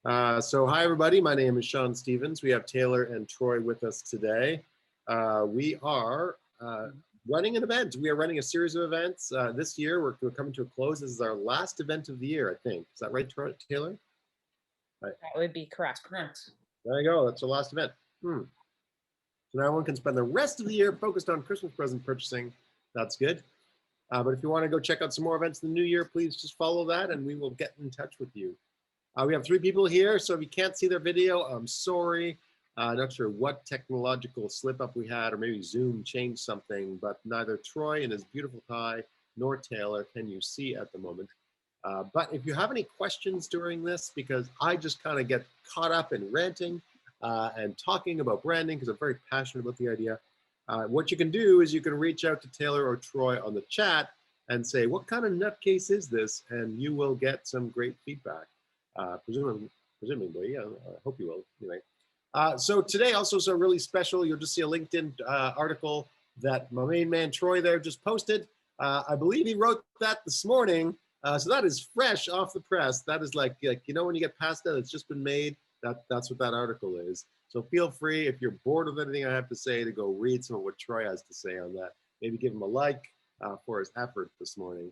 So hi everybody, my name is Sean Stevens. We have Taylor and Troy with us today. We are running an event. We are running a series of events. This year we're coming to a close. This is our last event of the year, I think. Is that right, Taylor? Right. That would be correct. There you go, that's our last event. So now everyone can spend the rest of the year focused on Christmas present purchasing. That's good. But if you want to go check out some more events in the new year, please just follow that and we will get in touch with you. We have 3 people here, so if you can't see their video, I'm sorry. Not sure what technological slip up we had, or maybe Zoom changed something, but neither Troy and his beautiful tie nor Taylor can you see at the moment. But if you have any questions during this, because I just kind of get caught up in ranting and talking about branding, because I'm very passionate about the idea, what you can do is you can reach out to Taylor or Troy on the chat and say, what kind of nutcase is this? And you will get some great feedback. Presumably, I hope you will. Anyway, so today also is really special. You'll just see a LinkedIn article that my main man Troy there just posted. I believe he wrote that this morning, so that is fresh off the press. That is like you know when you get past that, it's just been made. That's what that article is. So feel free, if you're bored of anything I have to say, to go read some of what Troy has to say on that. Maybe give him a like for his effort this morning.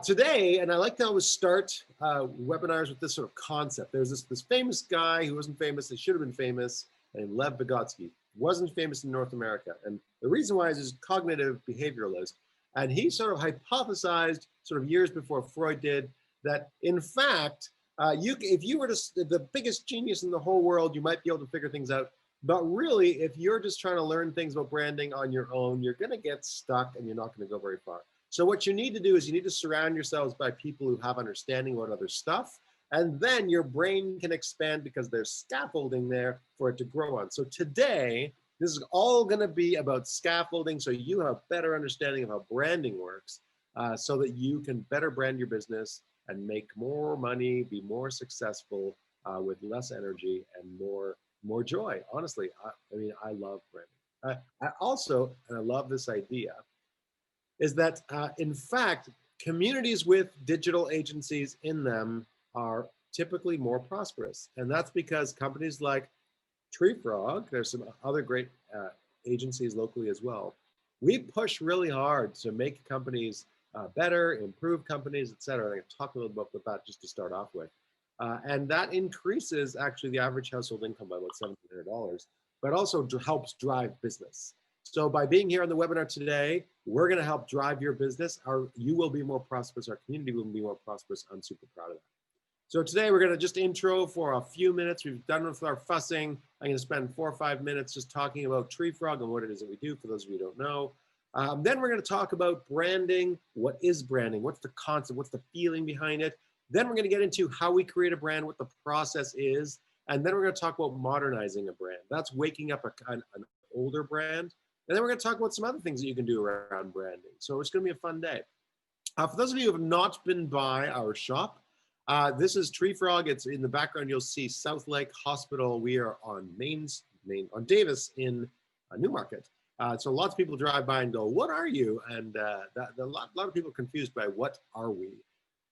Today, and I like to always start webinars with this sort of concept. There's this famous guy who wasn't famous, he should have been famous, named Lev Vygotsky. Wasn't famous in North America. And the reason why is he's a cognitive behavioralist. And he sort of hypothesized, sort of years before Freud did, that in fact, if you were just the biggest genius in the whole world, you might be able to figure things out. But really, if you're just trying to learn things about branding on your own, you're going to get stuck and you're not going to go very far. So what you need to do is you need to surround yourselves by people who have understanding about other stuff, and then your brain can expand because there's scaffolding there for it to grow on. So today, this is all going to be about scaffolding, so you have a better understanding of how branding works, so that you can better brand your business and make more money, be more successful with less energy and more joy. Honestly, I mean, I love branding. I also, and I love this idea, is that in fact, communities with digital agencies in them are typically more prosperous. And that's because companies like Treefrog, there's some other great agencies locally as well. We push really hard to make companies better, improve companies, et cetera. I'm going to talk a little bit about that just to start off with. And that increases actually the average household income by about $1,700, but also helps drive business. So by being here on the webinar today, we're going to help drive your business. You will be more prosperous. Our community will be more prosperous. I'm super proud of that. So today we're going to just intro for a few minutes. We've done with our fussing. I'm going to spend 4 or 5 minutes just talking about Treefrog and what it is that we do, for those of you who don't know. Then we're going to talk about branding. What is branding? What's the concept? What's the feeling behind it? Then we're going to get into how we create a brand, what the process is. And then we're going to talk about modernizing a brand. That's waking up an older brand. And then we're going to talk about some other things that you can do around branding. So it's going to be a fun day. For those of you who have not been by our shop, this is Treefrog. It's in the background. You'll see South Lake Hospital. We are on on Davis in Newmarket. So lots of people drive by and go, "What are you?" And a lot of people are confused by what are we.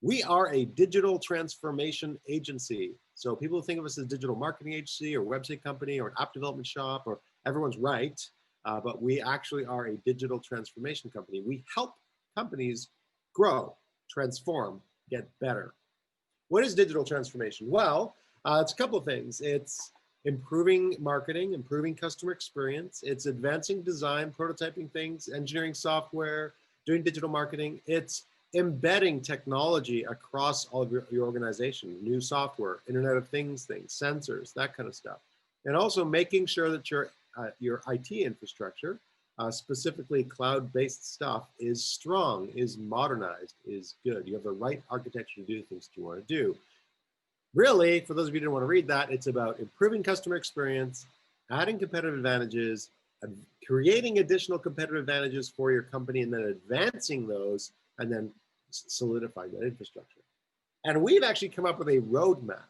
We are a digital transformation agency. So people think of us as a digital marketing agency or website company or an app development shop, or everyone's right. But we actually are a digital transformation company. We help companies grow, transform, get better. What is digital transformation? Well, it's a couple of things. It's improving marketing, improving customer experience. It's advancing design, prototyping things, engineering software, doing digital marketing. It's embedding technology across all of your organization, new software, Internet of Things, sensors, that kind of stuff. And also making sure that your IT infrastructure, specifically cloud-based stuff, is strong, is modernized, is good. You have the right architecture to do the things that you want to do. Really, for those of you who didn't want to read that, it's about improving customer experience, adding competitive advantages, creating additional competitive advantages for your company, and then advancing those, and then solidifying that infrastructure. And we've actually come up with a roadmap,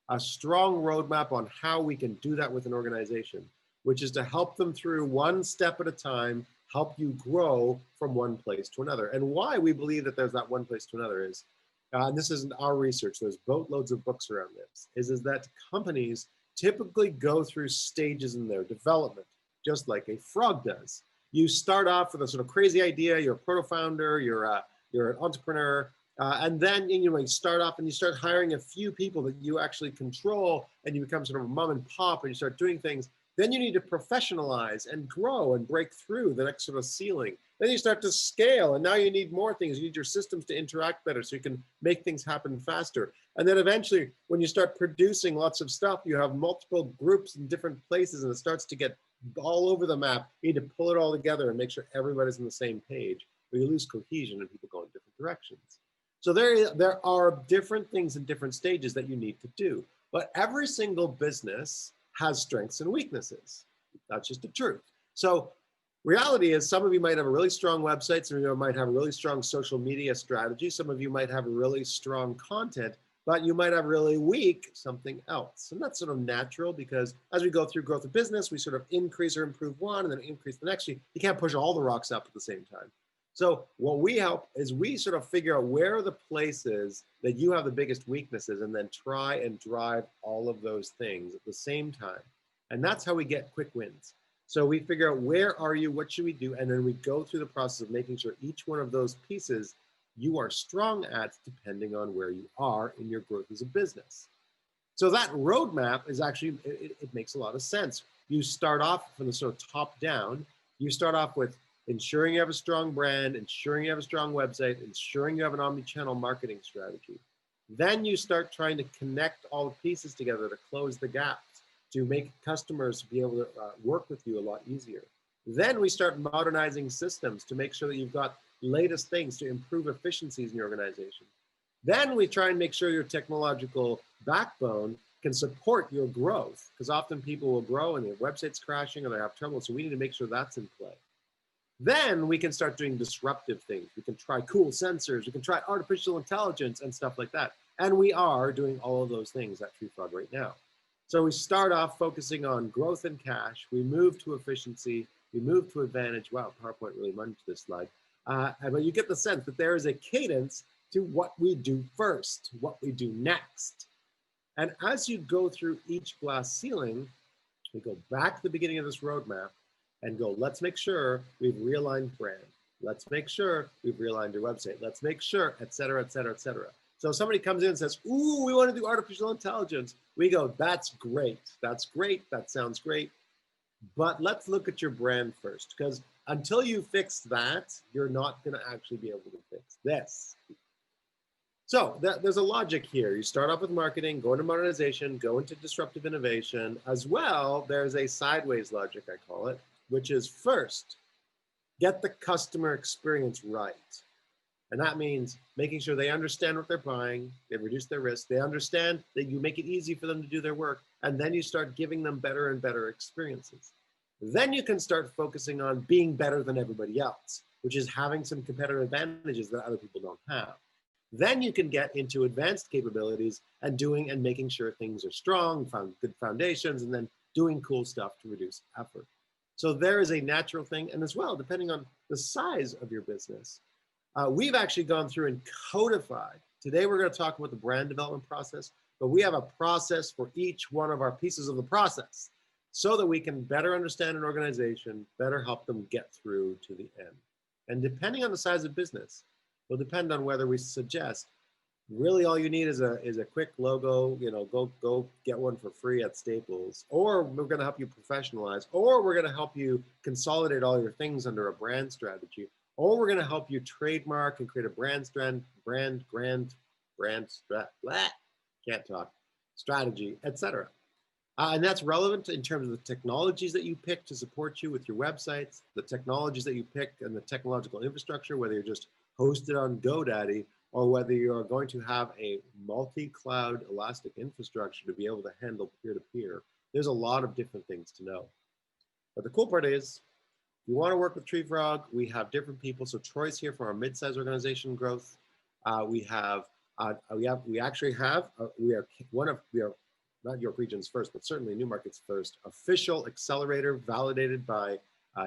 a strong roadmap on how we can do that with an organization, which is to help them through one step at a time, help you grow from one place to another. And why we believe that there's that one place to another is, and this isn't our research, there's boatloads of books around this, is that companies typically go through stages in their development, just like a frog does. You start off with a sort of crazy idea, you're a proto-founder, you're an entrepreneur, and then you start off and you start hiring a few people that you actually control, and you become sort of a mom and pop and you start doing things. Then you need to professionalize and grow and break through the next sort of ceiling. Then you start to scale, and now you need more things. You need your systems to interact better so you can make things happen faster. And then eventually, when you start producing lots of stuff, you have multiple groups in different places, and it starts to get all over the map. You need to pull it all together and make sure everybody's on the same page, or you lose cohesion and people go in different directions. So there are different things in different stages that you need to do. But every single business has strengths and weaknesses. That's just the truth. So reality is, some of you might have a really strong website, some of you might have a really strong social media strategy, some of you might have really strong content, but you might have really weak something else. And that's sort of natural, because as we go through growth of business, we sort of increase or improve one and then increase the next. You can't push all the rocks up at the same time. So what we help is we sort of figure out where are the places that you have the biggest weaknesses, and then try and drive all of those things at the same time. And that's how we get quick wins. So we figure out, where are you, what should we do? And then we go through the process of making sure each one of those pieces you are strong at, depending on where you are in your growth as a business. So that roadmap is actually, it makes a lot of sense. You start off from the sort of top down. You start off with ensuring you have a strong brand, ensuring you have a strong website, ensuring you have an omni-channel marketing strategy. Then you start trying to connect all the pieces together to close the gaps, to make customers be able to work with you a lot easier. Then we start modernizing systems to make sure that you've got latest things to improve efficiencies in your organization. Then we try and make sure your technological backbone can support your growth, because often people will grow and their website's crashing or they have trouble, so we need to make sure that's in play. Then we can start doing disruptive things. We can try cool sensors, we can try artificial intelligence and stuff like that. And we are doing all of those things at Treefrog right now. So we start off focusing on growth and cash, we move to efficiency, we move to advantage. Wow, PowerPoint really munched this slide. But you get the sense that there is a cadence to what we do first, what we do next. And as you go through each glass ceiling, we go back to the beginning of this roadmap and go, let's make sure we've realigned brand. Let's make sure we've realigned your website. Let's make sure, et cetera, et cetera, et cetera. So if somebody comes in and says, ooh, we want to do artificial intelligence, we go, that's great, that sounds great. But let's look at your brand first, because until you fix that, you're not going to actually be able to fix this. So there's a logic here. You start off with marketing, go into modernization, go into disruptive innovation. As well, there's a sideways logic, I call it, which is first, get the customer experience right. And that means making sure they understand what they're buying, they reduce their risk, they understand that you make it easy for them to do their work, and then you start giving them better and better experiences. Then you can start focusing on being better than everybody else, which is having some competitive advantages that other people don't have. Then you can get into advanced capabilities and doing and making sure things are strong, found good foundations, and then doing cool stuff to reduce effort. So there is a natural thing. And as well, depending on the size of your business, we've actually gone through and codified. Today, we're going to talk about the brand development process, but we have a process for each one of our pieces of the process so that we can better understand an organization, better help them get through to the end. And depending on the size of business, will depend on whether we suggest really all you need is a quick logo, go get one for free at Staples, or we're going to help you professionalize, or we're going to help you consolidate all your things under a brand strategy, or we're going to help you trademark and create a brand strategy, etc. And that's relevant in terms of the technologies that you pick to support you with your websites, the technologies that you pick and the technological infrastructure, whether you're just hosted on GoDaddy or whether you are going to have a multi-cloud elastic infrastructure to be able to handle peer-to-peer. There's a lot of different things to know. But the cool part is, if you want to work with Treefrog, we have different people. So Troy's here for our mid-size organization growth. We are not York Region's first, but certainly New Market's first official accelerator validated by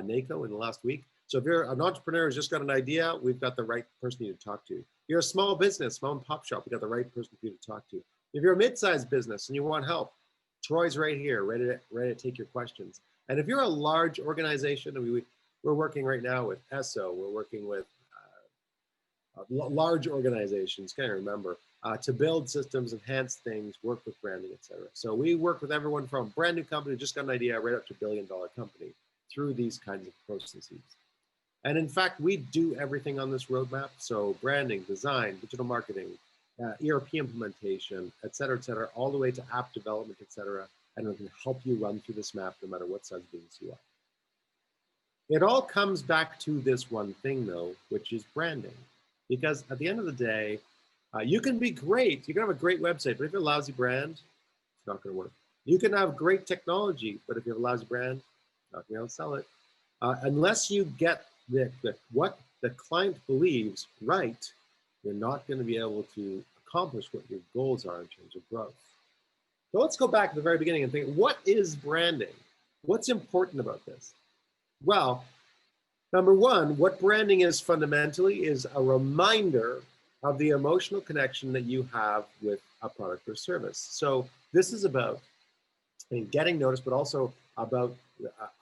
NACO in the last week. So if you're an entrepreneur who's just got an idea, we've got the right person you need to talk to. You're a small business, mom and pop shop, we've got the right person for you to talk to. If you're a mid-sized business and you want help, Troy's right here, ready to take your questions. And if you're a large organization, we're working right now with ESO, we're working with large organizations, can't remember, to build systems, enhance things, work with branding, etc. So we work with everyone from brand new company, just got an idea, right up to billion-dollar company through these kinds of processes. And in fact, we do everything on this roadmap. So branding, design, digital marketing, ERP implementation, et cetera, all the way to app development, et cetera. And we can help you run through this map no matter what size business you are. It all comes back to this one thing though, which is branding. Because at the end of the day, you can be great. You can have a great website, but if you have a lousy brand, it's not going to work. You can have great technology, but if you have a lousy brand, you're not going to be able to sell it. Unless you get what the client believes right, you're not going to be able to accomplish what your goals are in terms of growth. So let's go back to the very beginning and think, what is branding? What's important about this? Well, number one, what branding is fundamentally is a reminder of the emotional connection that you have with a product or service. So this is about getting noticed, but also about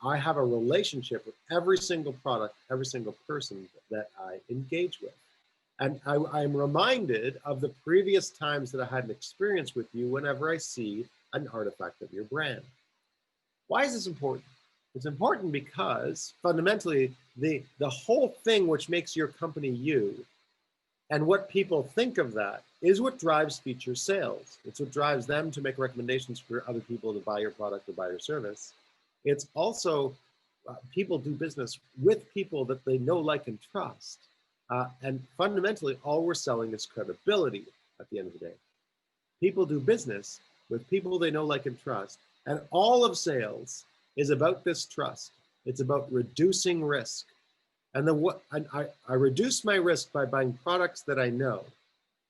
I have a relationship with every single product, every single person that I engage with. And I'm reminded of the previous times that I had an experience with you whenever I see an artifact of your brand. Why is this important? It's important because fundamentally, the whole thing which makes your company you and what people think of that is what drives future sales. It's what drives them to make recommendations for other people to buy your product or buy your service. It's also people do business with people that they know, like, and trust. And fundamentally, all we're selling is credibility at the end of the day. People do business with people they know, like, and trust. And all of sales is about this trust. It's about reducing risk. And I reduce my risk by buying products that I know.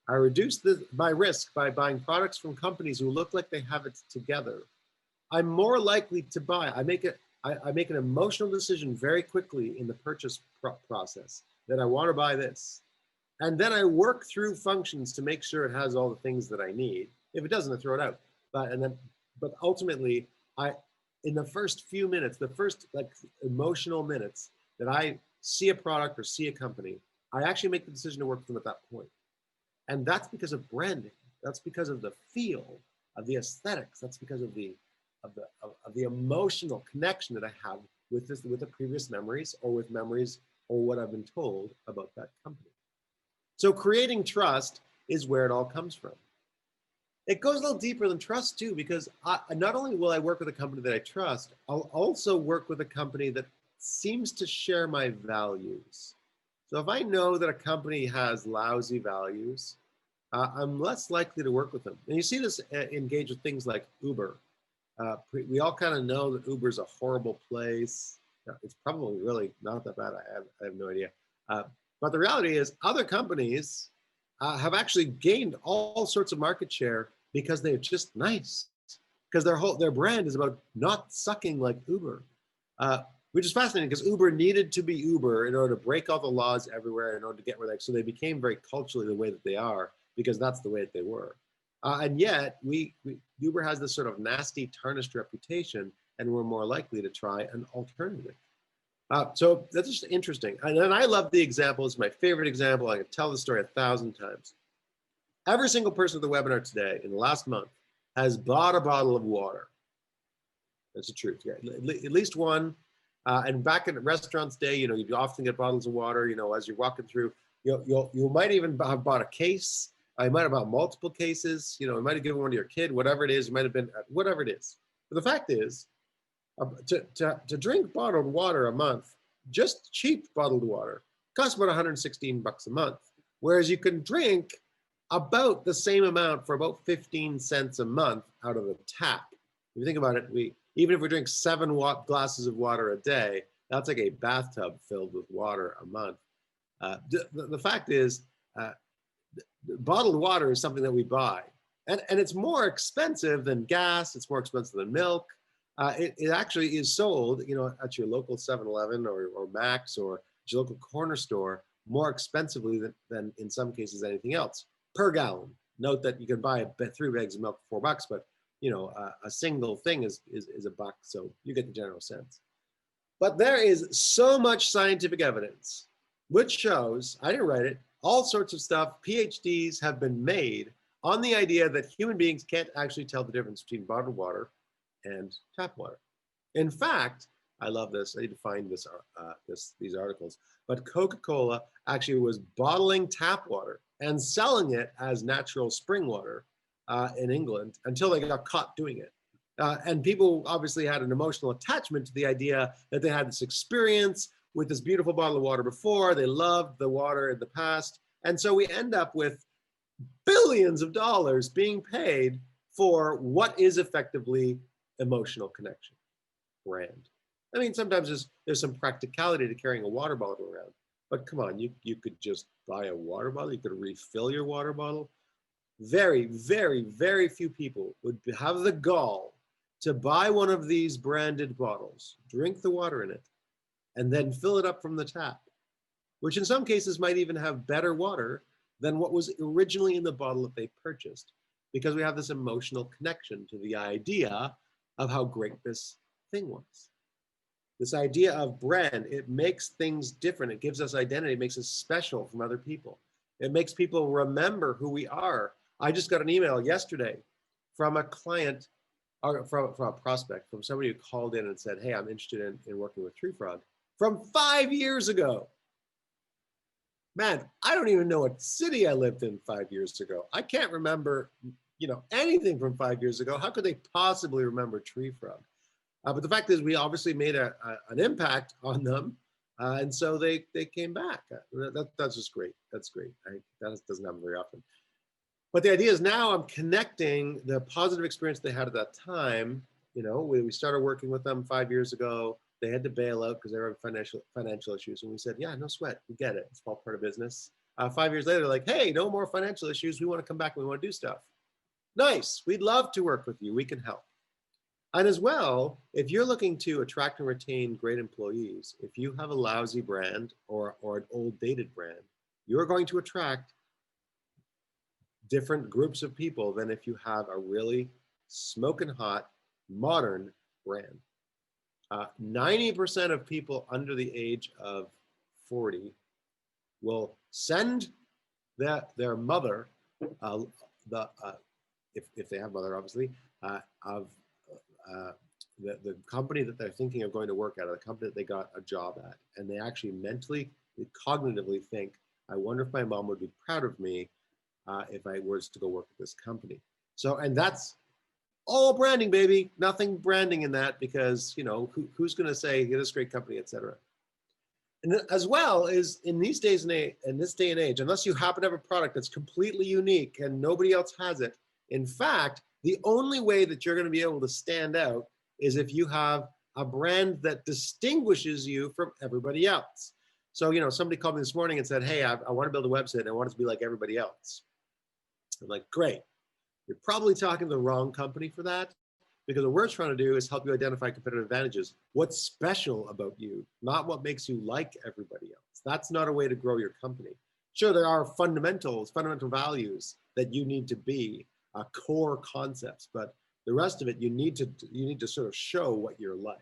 I reduce my risk by buying products from companies who look like they have it together. I'm more likely to buy. I make an emotional decision very quickly in the purchase process that I want to buy this. And then I work through functions to make sure it has all the things that I need. If it doesn't, I throw it out. But ultimately, in the first few minutes, the first emotional minutes that I see a product or see a company, I actually make the decision to work with them at that point. And that's because of branding. That's because of the feel, of the aesthetics. That's because of the emotional connection that I have with the previous memories or with memories or what I've been told about that company. So creating trust is where it all comes from. It goes a little deeper than trust too, because not only will I work with a company that I trust, I'll also work with a company that seems to share my values. So if I know that a company has lousy values, I'm less likely to work with them. And you see this engage with things like Uber. We all kind of know that Uber's a horrible place. It's probably really not that bad. I have no idea. But the reality is other companies have actually gained all sorts of market share because they're just nice. Because their brand is about not sucking like Uber. Which is fascinating because Uber needed to be Uber in order to break all the laws everywhere in order to get where so they became very culturally the way that they are because that's the way that they were. And yet Uber has this sort of nasty tarnished reputation and we're more likely to try an alternative. So that's just interesting. And then I love the example. It's my favorite example. I can tell the story 1,000 times. Every single person at the webinar today in the last month has bought a bottle of water. That's the truth. Yeah, at least one. And back in restaurants day, you often get bottles of water, as you're walking through, you might even have bought a case. You might have bought multiple cases, you might have given one to your kid, whatever it is, you might have been, whatever it is. But the fact is, to drink bottled water a month, just cheap bottled water, costs about $116 a month. Whereas you can drink about the same amount for about 15 cents a month out of the tap. If you think about it, even if we drink 7 glasses of water a day, that's like a bathtub filled with water a month. The fact is, bottled water is something that we buy. And it's more expensive than gas, it's more expensive than milk. It actually is sold, at your local 7-Eleven or Max or your local corner store more expensively than in some cases anything else per gallon. Note that you can buy 3 bags of milk for $4, but a single thing is a buck, so you get the general sense. But there is so much scientific evidence which shows, I didn't write it, all sorts of stuff, PhDs have been made on the idea that human beings can't actually tell the difference between bottled water and tap water. In fact, I love this. I need to find these articles. But Coca-Cola actually was bottling tap water and selling it as natural spring water in England until they got caught doing it. And people obviously had an emotional attachment to the idea that they had this experience with this beautiful bottle of water before. They loved the water in the past. And so we end up with billions of dollars being paid for what is effectively emotional connection, brand. I mean, sometimes there's some practicality to carrying a water bottle around, but come on, you could just buy a water bottle. You could refill your water bottle. Very, very, very few people would have the gall to buy one of these branded bottles, drink the water in it, and then fill it up from the tap, which in some cases might even have better water than what was originally in the bottle that they purchased, because we have this emotional connection to the idea of how great this thing was. This idea of brand, it makes things different. It gives us identity. It makes us special from other people. It makes people remember who we are. I just got an email yesterday from a client, or from a prospect, from somebody who called in and said, hey, I'm interested in working with Treefrog, from 5 years ago. Man, I don't even know what city I lived in 5 years ago. I can't remember, anything from 5 years ago. How could they possibly remember Treefrog? But the fact is, we obviously made an impact on them, and so they came back. That's just great. That's great. That doesn't happen very often. But the idea is now I'm connecting the positive experience they had at that time. We started working with them 5 years ago. They had to bail out because they were having financial issues, and we said, yeah, no sweat. We get it. It's all part of business. 5 years later, they're like, hey, no more financial issues. We want to come back and we want to do stuff. Nice. We'd love to work with you. We can help. And as well, if you're looking to attract and retain great employees, if you have a lousy brand or an old dated brand, you're going to attract different groups of people than if you have a really smoking hot, modern brand. 90% of people under the age of 40 will send their mother, if they have mother, obviously, of the company that they're thinking of going to work at, or the company that they got a job at, and they actually mentally, cognitively think, I wonder if my mom would be proud of me if I was to go work at this company. So, and that's all branding, baby. Nothing branding in that, because who's going to say this great company, etc. And as well is in these days in this day and age, unless you happen to have a product that's completely unique and nobody else has it, in fact, the only way that you're going to be able to stand out is if you have a brand that distinguishes you from everybody else. So, somebody called me this morning and said, hey, I want to build a website and I want it to be like everybody else. I'm like, great. You're probably talking to the wrong company for that, because what we're trying to do is help you identify competitive advantages. What's special about you, not what makes you like everybody else. That's not a way to grow your company. Sure, there are fundamental values that you need to be, core concepts, but the rest of it, you need to sort of show what you're like.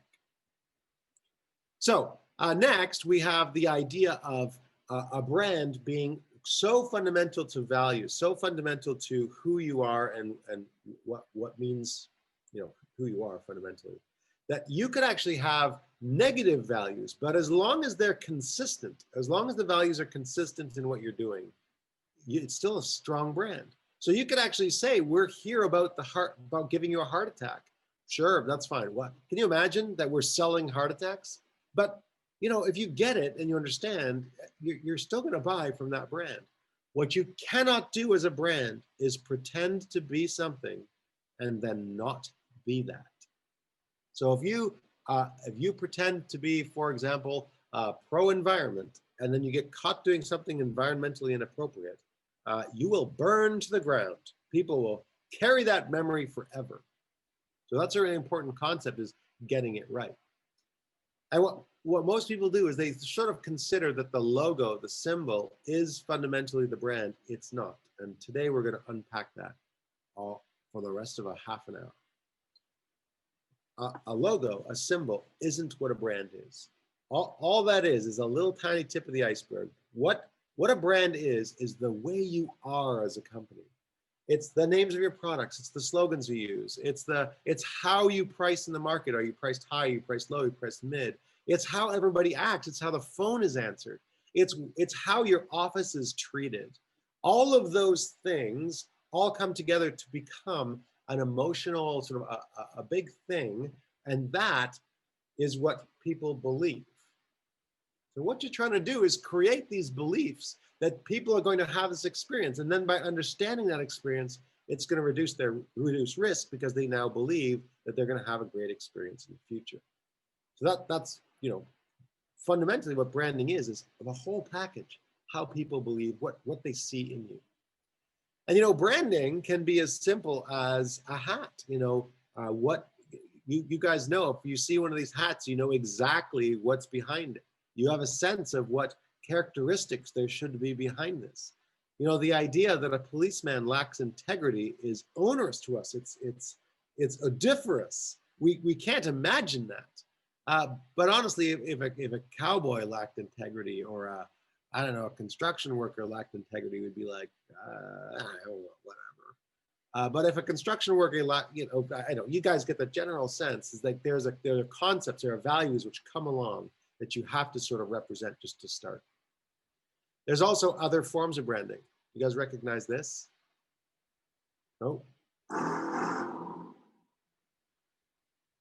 So next, we have the idea of a brand being so fundamental to values, so fundamental to who you are and what means, who you are fundamentally, that you could actually have negative values, but as long as they're consistent, as long as the values are consistent in what you're doing, it's still a strong brand. So you could actually say, we're here about giving you a heart attack. Sure, that's fine. What? Can you imagine that we're selling heart attacks? But if you get it and you understand, you're still going to buy from that brand. What you cannot do as a brand is pretend to be something and then not be that. So if you pretend to be, for example, pro-environment, and then you get caught doing something environmentally inappropriate, you will burn to the ground. People will carry that memory forever. So that's a really important concept, is getting it right. And what most people do is they sort of consider that the logo, the symbol, is fundamentally the brand. It's not. And today we're going to unpack that all for the rest of a half an hour. A logo, a symbol, isn't what a brand is. All that is a little tiny tip of the iceberg. What a brand is the way you are as a company. It's the names of your products. It's the slogans you use. It's how you price in the market. Are you priced high? Are you priced low? Are you priced mid? It's how everybody acts. It's how the phone is answered. It's how your office is treated. All of those things all come together to become an emotional sort of a big thing, and that is what people believe. So what you're trying to do is create these beliefs that people are going to have this experience, and then by understanding that experience, it's going to reduce risk because they now believe that they're going to have a great experience in the future. So that's fundamentally what branding is the whole package, how people believe, what they see in you. And branding can be as simple as a hat. What you guys know, if you see one of these hats, you know exactly what's behind it. You have a sense of what characteristics there should be behind this. The idea that a policeman lacks integrity is onerous to us. It's odoriferous. We can't imagine that. But honestly, if a cowboy lacked integrity, or a construction worker lacked integrity, we'd be like, I don't know, whatever. But if a construction worker, I know you guys get the general sense is like there are concepts, there are values which come along that you have to sort of represent just to start. There's also other forms of branding. You guys recognize this? No?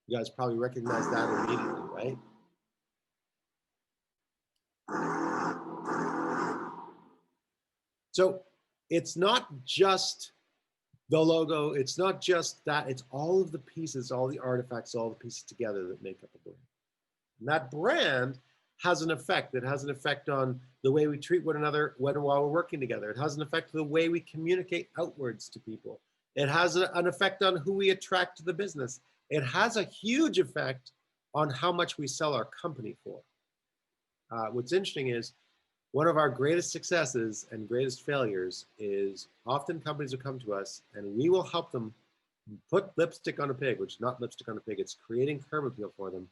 You guys probably recognize that immediately, right? So it's not just the logo, it's not just that, it's all of the pieces, all the artifacts, all the pieces together that make up a brand. And that brand has an effect. It has an effect on the way we treat one another while we're working together. It has an effect on the way we communicate outwards to people. It has an effect on who we attract to the business. It has a huge effect on how much we sell our company for. What's interesting is one of our greatest successes and greatest failures is often companies will come to us and we will help them put lipstick on a pig, which is not lipstick on a pig, it's creating curb appeal for them,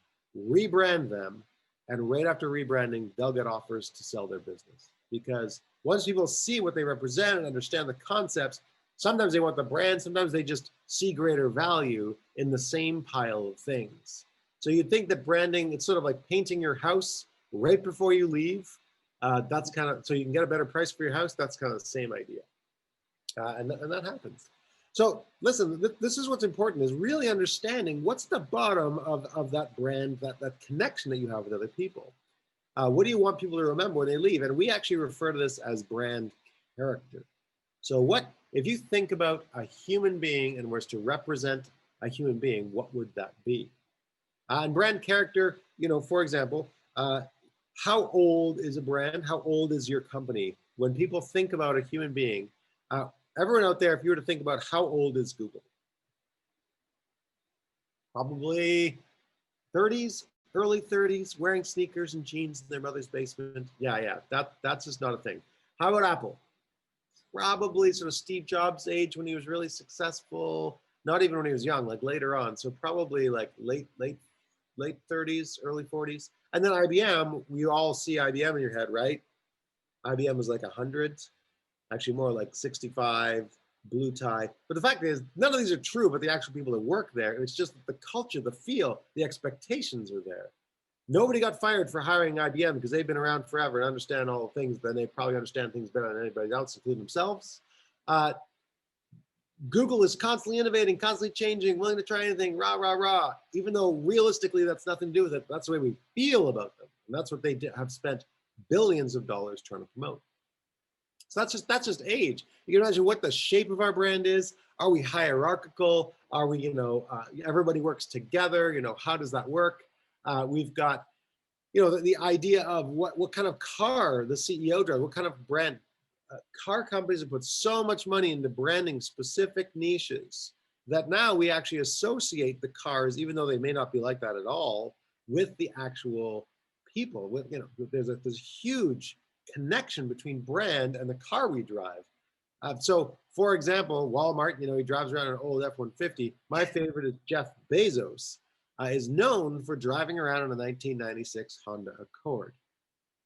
rebrand them, and right after rebranding, they'll get offers to sell their business. Because once people see what they represent and understand the concepts, sometimes they want the brand, sometimes they just see greater value in the same pile of things. So you'd think that branding, it's sort of like painting your house right before you leave. That's kind of, so you can get a better price for your house, that's kind of the same idea. And that happens. So listen, this is what's important, is really understanding what's the bottom of that brand, that connection that you have with other people. What do you want people to remember when they leave? And we actually refer to this as brand character. So if you think about a human being and was to represent a human being, what would that be? And brand character, for example, how old is a brand? How old is your company? When people think about a human being, everyone out there, if you were to think about how old is Google? Probably 30s, early 30s, wearing sneakers and jeans in their mother's basement. Yeah, that's just not a thing. How about Apple? Probably sort of Steve Jobs' age when he was really successful, not even when he was young, like later on. So probably like late 30s, early 40s. And then IBM, we all see IBM in your head, right? IBM was like 100, actually more like 65, blue tie. But the fact is, none of these are true, but the actual people that work there, it's just the culture, the feel, the expectations are there. Nobody got fired for hiring IBM because they've been around forever and understand all the things, then they probably understand things better than anybody else, including themselves. Google is constantly innovating, constantly changing, willing to try anything, rah, rah, rah. Even though realistically that's nothing to do with it, that's the way we feel about them. And that's what they have spent billions of dollars trying to promote. So that's just age. You can imagine what the shape of our brand is. Are we hierarchical? Are we, everybody works together? How does that work? We've got, the idea of what kind of car the CEO drives, what kind of brand. Car companies have put so much money into branding specific niches that now we actually associate the cars, even though they may not be like that at all, with the actual people. With, you know, there's a huge connection between brand and the car we drive. So, for example, Walmart, you know, he drives around an old F-150. My favorite is Jeff Bezos, is known for driving around in a 1996 Honda Accord.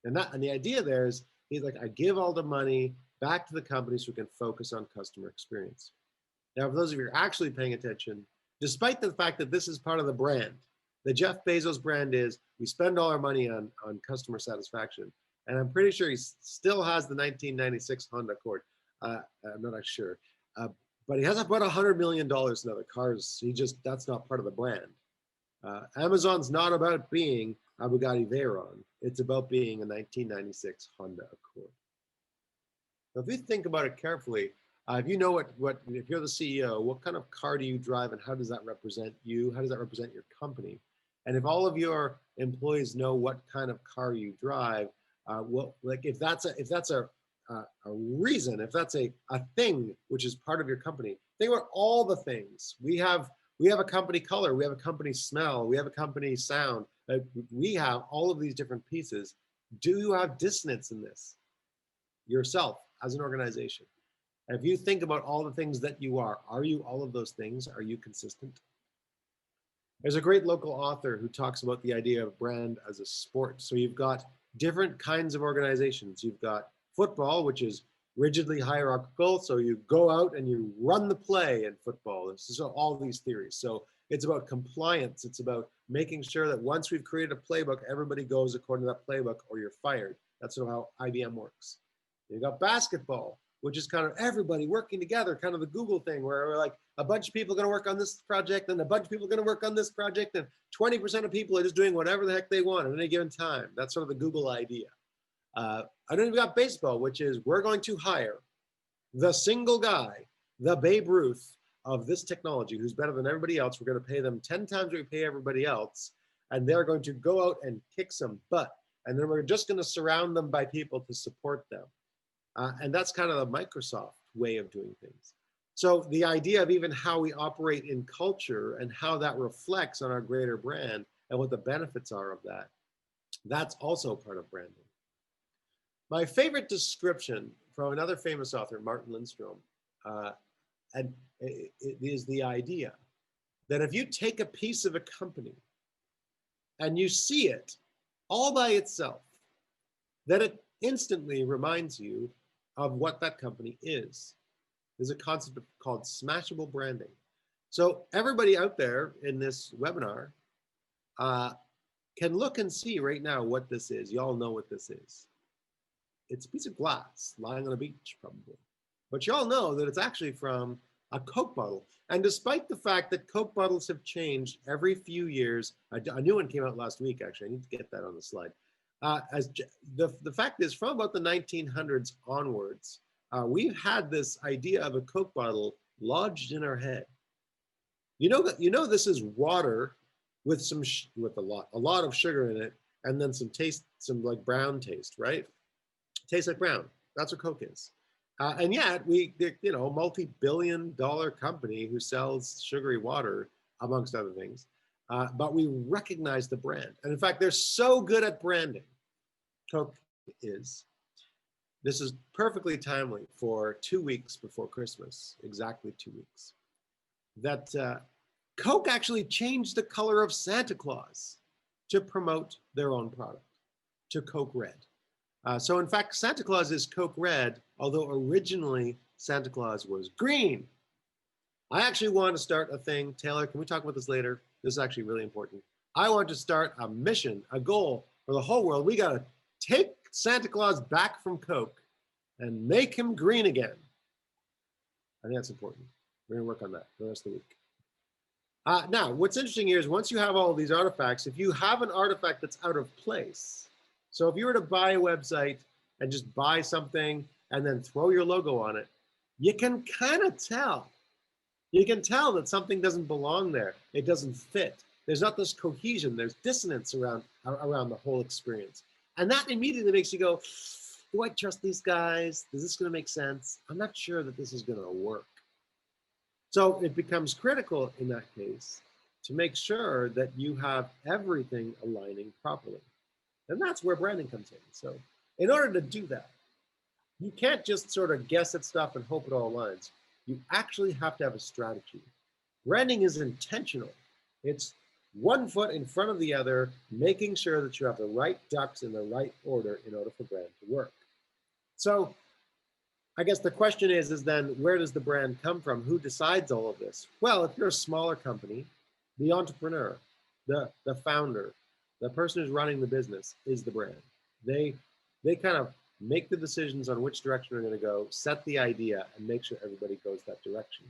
And the idea there is, he's like, I give all the money back to the company so we can focus on customer experience. Now, for those of you who are actually paying attention, despite the fact that this is part of the brand, the Jeff Bezos brand is, we spend all our money on customer satisfaction. And I'm pretty sure he still has the 1996 Honda Accord. I'm not sure. But he has about $100 million in other cars. That's not part of the brand. Amazon's not about being a Bugatti Veyron. It's about being a 1996 Honda Accord. Now, if you think about it carefully, if you know if you're the CEO, what kind of car do you drive and how does that represent you? How does that represent your company? And if all of your employees know what kind of car you drive, if that's a reason, if that's a thing which is part of your company, think about all the things. We have a company color, we have a company smell, we have a company sound. We have all of these different pieces. Do you have dissonance in this yourself as an organization? If you think about all the things that you are you all of those things? Are you consistent? There's a great local author who talks about the idea of brand as a sport. So you've got different kinds of organizations. You've got football, which is rigidly hierarchical. So you go out and you run the play in football. This is all these theories. So it's about compliance. It's about making sure that once we've created a playbook, everybody goes according to that playbook or you're fired. That's how IBM works. You got basketball, which is kind of everybody working together, kind of the Google thing where we're like, a bunch of people are going to work on this project and a bunch of people are going to work on this project and 20% of people are just doing whatever the heck they want at any given time. That's sort of the Google idea. I know you've got baseball, which is we're going to hire the single guy, the Babe Ruth of this technology who's better than everybody else. We're going to pay them 10 times what we pay everybody else. And they're going to go out and kick some butt. And then we're just going to surround them by people to support them. And that's kind of the Microsoft way of doing things. So the idea of even how we operate in culture and how that reflects on our greater brand and what the benefits are of that, that's also part of branding. My favorite description from another famous author, Martin Lindstrom, and it is the idea that if you take a piece of a company and you see it all by itself, that it instantly reminds you of what that company is. There's a concept called smashable branding. So everybody out there in this webinar can look and see right now what this is. You all know what this is. It's a piece of glass lying on a beach, probably. But you all know that it's actually from a Coke bottle. And despite the fact that Coke bottles have changed every few years, a new one came out last week, actually. I need to get that on the slide. The fact is, from about the 1900s onwards, we've had this idea of a Coke bottle lodged in our head. You know this is water with a lot of sugar in it, and then some like brown taste, right? It tastes like brown. That's what Coke is. And yet multi-billion-dollar company who sells sugary water, amongst other things. But we recognize the brand. And in fact, they're so good at branding, Coke is. This is perfectly timely for 2 weeks before Christmas, exactly 2 weeks, that Coke actually changed the color of Santa Claus to promote their own product, to Coke Red. So in fact, Santa Claus is Coke Red, although originally Santa Claus was green. I actually want to start a thing. Taylor, can we talk about this later? This is actually really important. I want to start a mission, a goal for the whole world. We got to take Santa Claus back from Coke and make him green again. I think that's important. We're going to work on that for the rest of the week. Now, what's interesting here is once you have all of these artifacts, if you have an artifact that's out of place, so if you were to buy a website and just buy something and then throw your logo on it, you can kind of tell. You can tell that something doesn't belong there. It doesn't fit. There's not this cohesion. There's dissonance around the whole experience. And that immediately makes you go, do I trust these guys? Is this going to make sense? I'm not sure that this is going to work. So it becomes critical in that case to make sure that you have everything aligning properly. And that's where branding comes in. So in order to do that, you can't just sort of guess at stuff and hope it all aligns. You actually have to have a strategy. Branding is intentional. It's one foot in front of the other, making sure that you have the right ducks in the right order in order for brand to work. So I guess the question is then where does the brand come from? Who decides all of this? Well, if you're a smaller company, the entrepreneur, the founder, the person who's running the business is the brand. They kind of make the decisions on which direction they're going to go, set the idea, and make sure everybody goes that direction.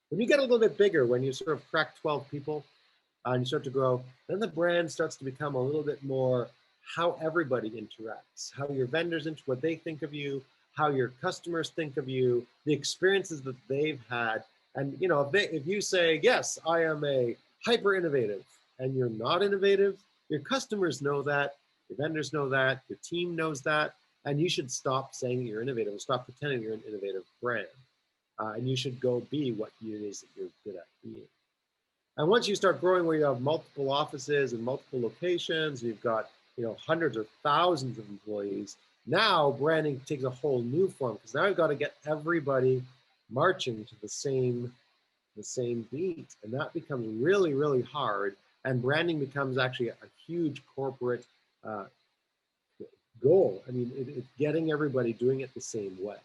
When you get a little bit bigger, when you sort of crack 12 people and you start to grow, then the brand starts to become a little bit more how everybody interacts, how your vendors into what they think of you, how your customers think of you, the experiences that they've had. And you know, if you say, yes, I am a hyper innovative, and you're not innovative, your customers know that, your vendors know that, your team knows that, and you should stop saying you're innovative and stop pretending you're an innovative brand. And you should go be what it is that you're good at being. And once you start growing where you have multiple offices and multiple locations, you've got hundreds or thousands of employees, now branding takes a whole new form, because now I've got to get everybody marching to the same beat. And that becomes really, really hard. And branding becomes actually a huge corporate goal. I mean, it's getting everybody doing it the same way.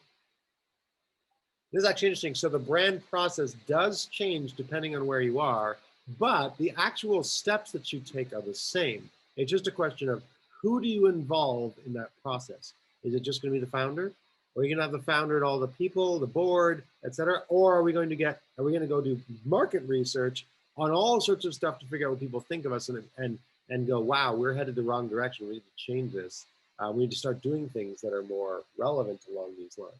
This is actually interesting. So the brand process does change depending on where you are, but the actual steps that you take are the same. It's just a question of who do you involve in that process? Is it just going to be the founder? Or are you going to have the founder and all the people, the board, et cetera? Or are we going to go do market research on all sorts of stuff to figure out what people think of us and go, wow, we're headed the wrong direction. We need to change this. We need to start doing things that are more relevant along these lines.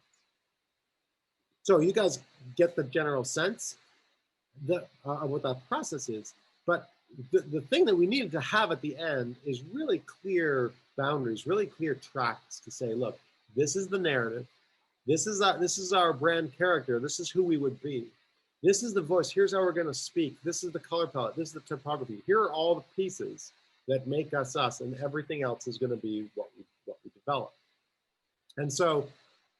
So you guys get the general sense of what that process is. But the thing that we needed to have at the end is really clear boundaries, really clear tracks to say, look, this is the narrative. This is our brand character. This is who we would be. This is the voice. Here's how we're going to speak. This is the color palette. This is the typography. Here are all the pieces that make us us, and everything else is going to be what we develop. And so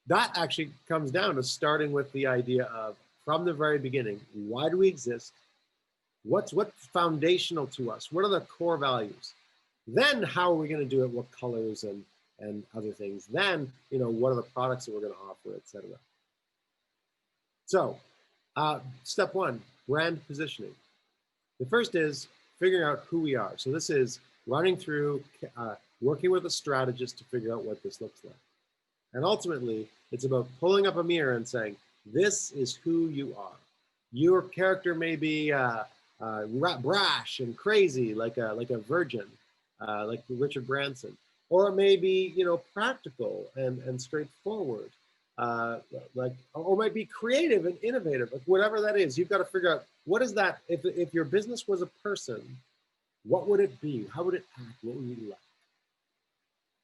that actually comes down to starting with the idea of, from the very beginning, why do we exist? What's foundational to us? What are the core values? Then how are we going to do it? What colors and other things? Then, what are the products that we're going to offer, et cetera. So step one, brand positioning. The first is figuring out who we are. So this is running through, working with a strategist to figure out what this looks like. And ultimately, it's about pulling up a mirror and saying, this is who you are. Your character may be brash and crazy, like a virgin, like Richard Branson. Or it may be, practical and straightforward, or might be creative and innovative. Like whatever that is, you've got to figure out, what is that? If your business was a person, what would it be? How would it act? What would you like?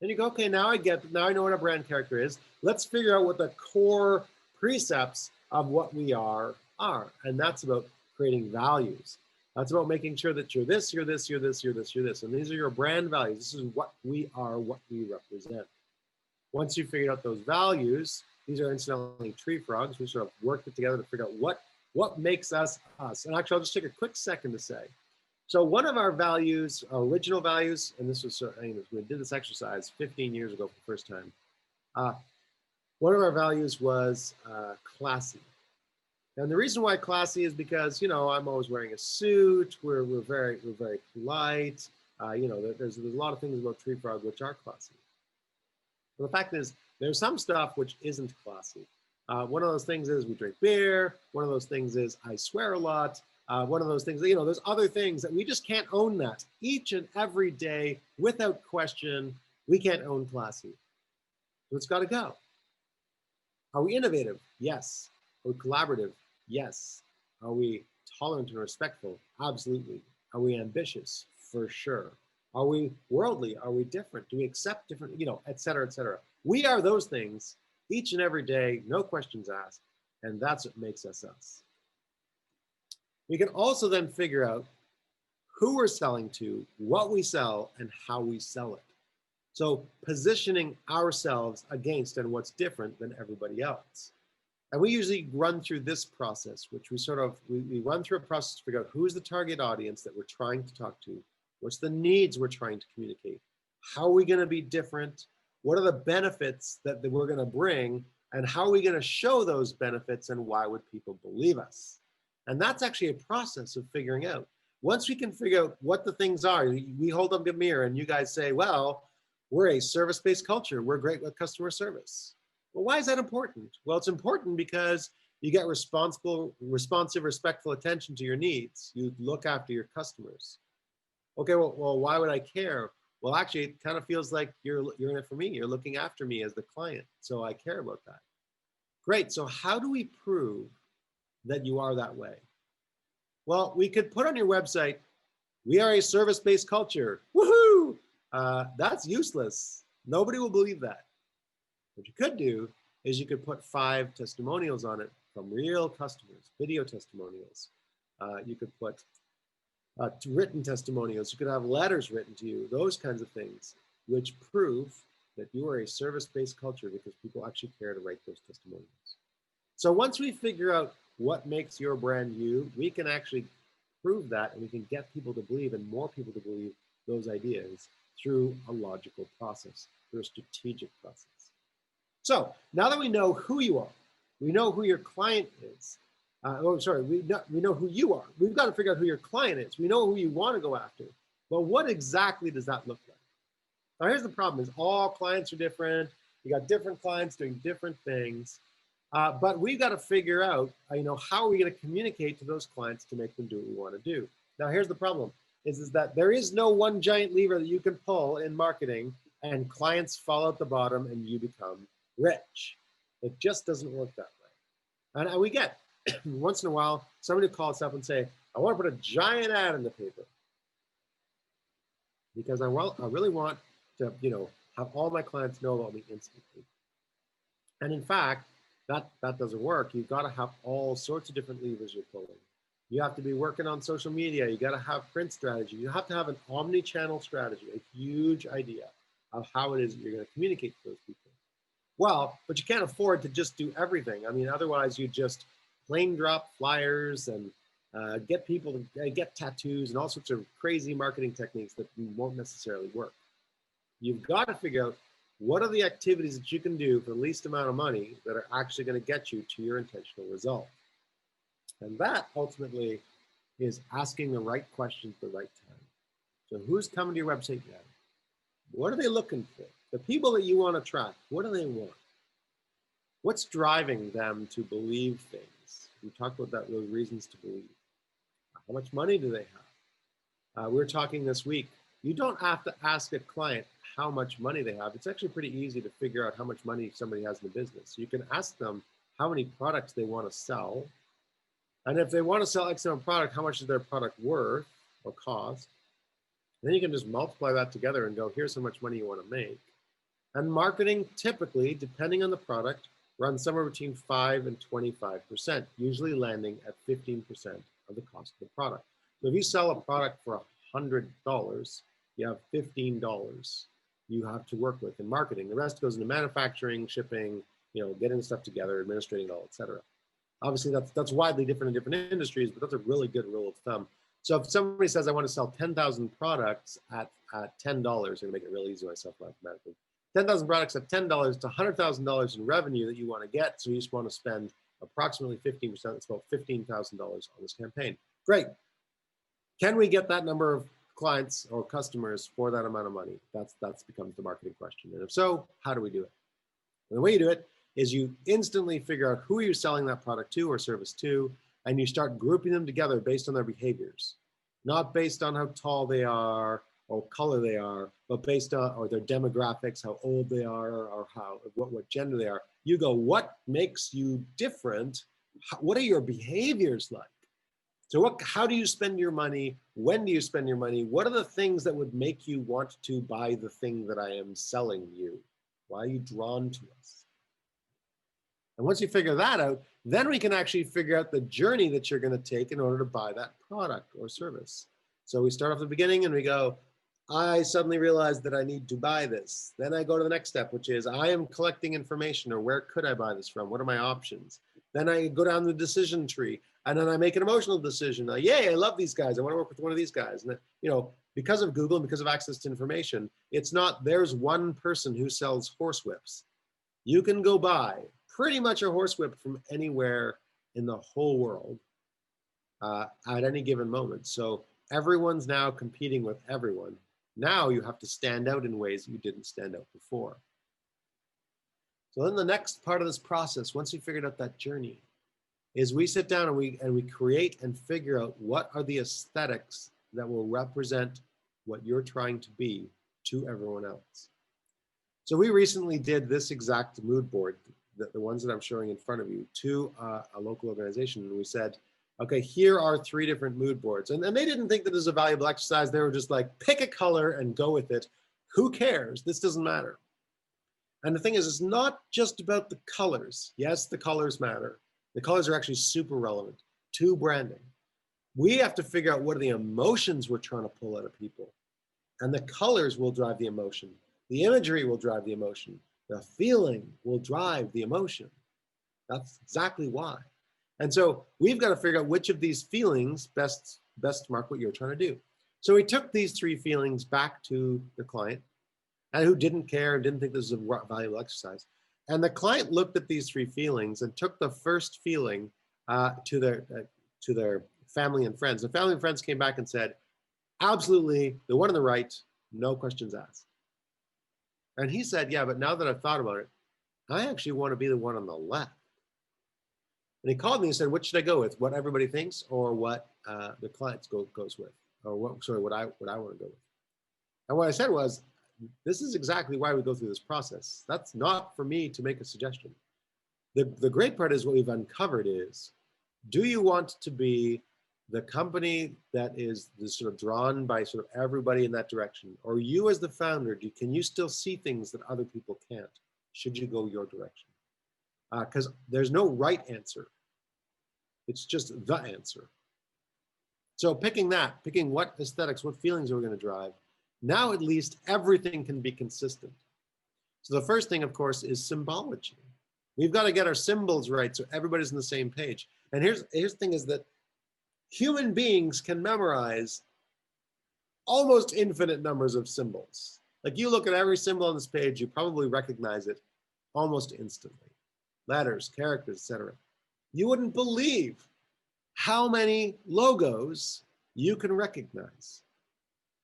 Then you go, okay, now I know what a brand character is. Let's figure out what the core precepts of what we are. And that's about creating values. That's about making sure that you're this, you're this, you're this, you're this, you're this. And these are your brand values. This is what we are, what we represent. Once you've figured out those values, these are incidentally Treefrogs. We sort of worked it together to figure out what makes us us. And actually, I'll just take a quick second to say, so one of our values, our original values, and this was, we did this exercise 15 years ago for the first time. One of our values was classy. And the reason why classy is because, I'm always wearing a suit. We're very polite. There's a lot of things about Treefrog which are classy. But the fact is, there's some stuff which isn't classy. One of those things is we drink beer. One of those things is I swear a lot. One of those things, there's other things that we just can't own that. Each and every day, without question, we can't own classy. So it's got to go. Are we innovative? Yes. Are we collaborative? Yes. Are we tolerant and respectful? Absolutely. Are we ambitious? For sure. Are we worldly? Are we different? Do we accept different, et cetera, et cetera? We are those things each and every day, no questions asked. And that's what makes us us. We can also then figure out who we're selling to, what we sell, and how we sell it. So positioning ourselves against and what's different than everybody else. And we usually run through this process, which we run through a process to figure out who's the target audience that we're trying to talk to, what's the needs we're trying to communicate, how are we going to be different, what are the benefits that we're going to bring, and how are we going to show those benefits, and why would people believe us? And that's actually a process of figuring out. Once we can figure out what the things are, we hold up a mirror and you guys say, well, we're a service-based culture. We're great with customer service. Well, why is that important? Well, it's important because you get responsive, respectful attention to your needs. You look after your customers. Okay, well, why would I care? Well, actually, it kind of feels like you're in it for me. You're looking after me as the client, so I care about that. Great, so how do we prove that you are that way? Well, we could put on your website, we are a service-based culture. Woohoo! That's useless. Nobody will believe that. What you could do is you could put 5 testimonials on it from real customers, video testimonials. You could put written testimonials. You could have letters written to you, those kinds of things, which prove that you are a service-based culture because people actually care to write those testimonials. So once we figure out what makes your brand you, we can actually prove that, and we can get people to believe, and more people to believe, those ideas through a logical process, through a strategic process. So now that we know who you are, we know who your client is. We know who you are. We've got to figure out who your client is. We know who you want to go after. But what exactly does that look like? Now here's the problem: is all clients are different. You got different clients doing different things. But we've got to figure out, how are we going to communicate to those clients to make them do what we want to do? Now, here's the problem: is that there is no one giant lever that you can pull in marketing and clients fall out the bottom and you become rich. It just doesn't work that way. And we get once in a while somebody will call us up and say, I want to put a giant ad in the paper because I really want to, have all my clients know about me instantly. And in fact, that doesn't work. You've got to have all sorts of different levers you're pulling. You have to be working on social media. You got to have print strategy. You have to have an omni-channel strategy, a huge idea of how it is that you're going to communicate to those people. Well, but you can't afford to just do everything. I mean, otherwise you just plain drop flyers and get people to get tattoos and all sorts of crazy marketing techniques that won't necessarily work. You've got to figure out what are the activities that you can do for the least amount of money that are actually going to get you to your intentional result. And that ultimately is asking the right questions at the right time. So who's coming to your website now? What are they looking for? The people that you want to attract, what do they want? What's driving them to believe things? We talked about those reasons to believe. How much money do they have? We were talking this week. You don't have to ask a client how much money they have. It's actually pretty easy to figure out how much money somebody has in the business. You can ask them how many products they want to sell. And if they want to sell X amount of product, how much is their product worth or cost? And then you can just multiply that together and go, here's how much money you want to make. And marketing typically, depending on the product, runs somewhere between 5 and 25%, usually landing at 15% of the cost of the product. So if you sell a product for $100, you have $15 you have to work with in marketing. The rest goes into manufacturing, shipping, getting the stuff together, administrating it all, et cetera. Obviously, that's widely different in different industries, but that's a really good rule of thumb. So if somebody says, I want to sell 10,000 products at $10, I'm going to make it really easy for myself mathematically. 10,000 products at $10 to $100,000 in revenue that you want to get. So you just want to spend approximately 15%. That's about $15,000 on this campaign. Great. Can we get that number of clients or customers for that amount of money? That's becomes the marketing question. And if so, how do we do it? And the way you do it is you instantly figure out who you're selling that product to or service to, and you start grouping them together based on their behaviors, not based on how tall they are or color they are, but based on or their demographics, how old they are, or what gender they are. You go, what makes you different? What are your behaviors like? So how do you spend your money? When do you spend your money? What are the things that would make you want to buy the thing that I am selling you? Why are you drawn to us? And once you figure that out, then we can actually figure out the journey that you're going to take in order to buy that product or service. So we start off at the beginning and we go, I suddenly realized that I need to buy this. Then I go to the next step, which is I am collecting information, or where could I buy this from? What are my options? Then I go down the decision tree, and then I make an emotional decision. Yay, I love these guys. I want to work with one of these guys. And because of Google and because of access to information, it's not there's one person who sells horsewhips. You can go buy pretty much a horsewhip from anywhere in the whole world at any given moment. So everyone's now competing with everyone. Now you have to stand out in ways you didn't stand out before. So then the next part of this process, once we figured out that journey, is we sit down and we create and figure out what are the aesthetics that will represent what you're trying to be to everyone else. So we recently did this exact mood board, the ones that I'm showing in front of you, to a local organization, and we said, okay, here are 3 different mood boards. And they didn't think that this was a valuable exercise. They were just like, pick a color and go with it. Who cares? This doesn't matter. And the thing is, it's not just about the colors. Yes, the colors matter. The colors are actually super relevant to branding. We have to figure out what are the emotions we're trying to pull out of people. And the colors will drive the emotion. The imagery will drive the emotion. The feeling will drive the emotion. That's exactly why. And so we've got to figure out which of these feelings best mark what you're trying to do. So we took these 3 feelings back to the client, and who didn't care, didn't think this was a valuable exercise. And the client looked at these 3 feelings and took the first feeling to their family and friends. The family and friends came back and said, absolutely, the one on the right, no questions asked. And he said, yeah, but now that I've thought about it, I actually want to be the one on the left. And he called me and said, what should I go with? What everybody thinks, or what the client goes with? Or what I want to go with? And what I said was, this is exactly why we go through this process. That's not for me to make a suggestion. The great part is what we've uncovered is, do you want to be the company that is sort of drawn by sort of everybody in that direction? Or you as the founder, can you still see things that other people can't? Should you go your direction? Because there's no right answer. It's just the answer. So picking what aesthetics, what feelings are we going to drive, now at least everything can be consistent. So the first thing, of course, is symbology. We've got to get our symbols right so everybody's on the same page. And here's the thing is that human beings can memorize almost infinite numbers of symbols. Like you look at every symbol on this page, you probably recognize it almost instantly. Letters, characters, etc. You wouldn't believe how many logos you can recognize.